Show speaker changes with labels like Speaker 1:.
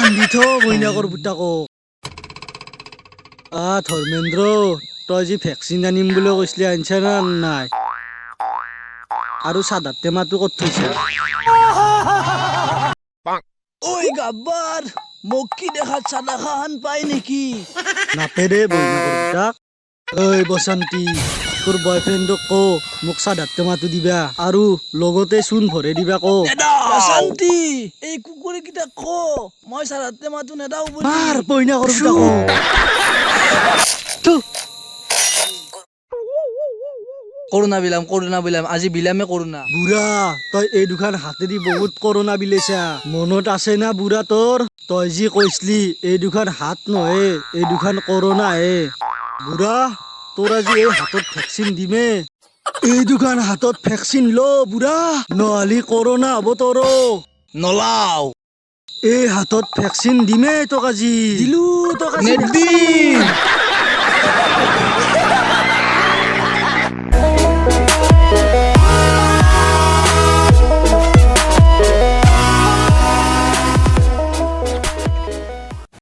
Speaker 1: বান্ধি থ মইনাকৰ পুতাকক ধৰ্মেন্দ্ৰ তই যি ভেকচিন আনিম বুলি কৈছিলি আনছা না নাই আৰু চাদাৰ টেমাটো ক'ত থৈছা ঐ গাব্বাৰ মোক কি দেখাত চাদা খান পাই নেকি নাপে দে মইনাকৰ পুতাক ঐ বসন্তি তোৰ বয়ফ্ৰেণ্ডক ক মোক চাদাৰ টেমাটো দিবা আৰু লগতে চূণ ভৰাই দিবা ক বসন্তি এই কুকুৰকেইটা ক মই চাদাৰ টেমাটো নেদাও বুলি মাৰ মইনাকৰ পুতাক
Speaker 2: কৰোণা বিলাম আজি বিলামে কৰোণা
Speaker 1: বুঢ়া তই এই দুখান হাতেদি বহুত কৰোণা বিলাইছা মনত আছে না বুঢ়া তোৰ তই যি কৈছিলি এই দুখান হাত নহয় এই দুখান কৰোণা হে বুঢ়া তোৰ আজি এই হাতত ভেকচিন দিমে এই দুখান হাতত ভেকচিন ল বুঢ়া নহলি কৰোণা হ'ব তোৰ
Speaker 2: নলাও
Speaker 1: এই হাতত ভেকচিন দিমে তোক আজি দিলো তোক আজি
Speaker 2: নেদি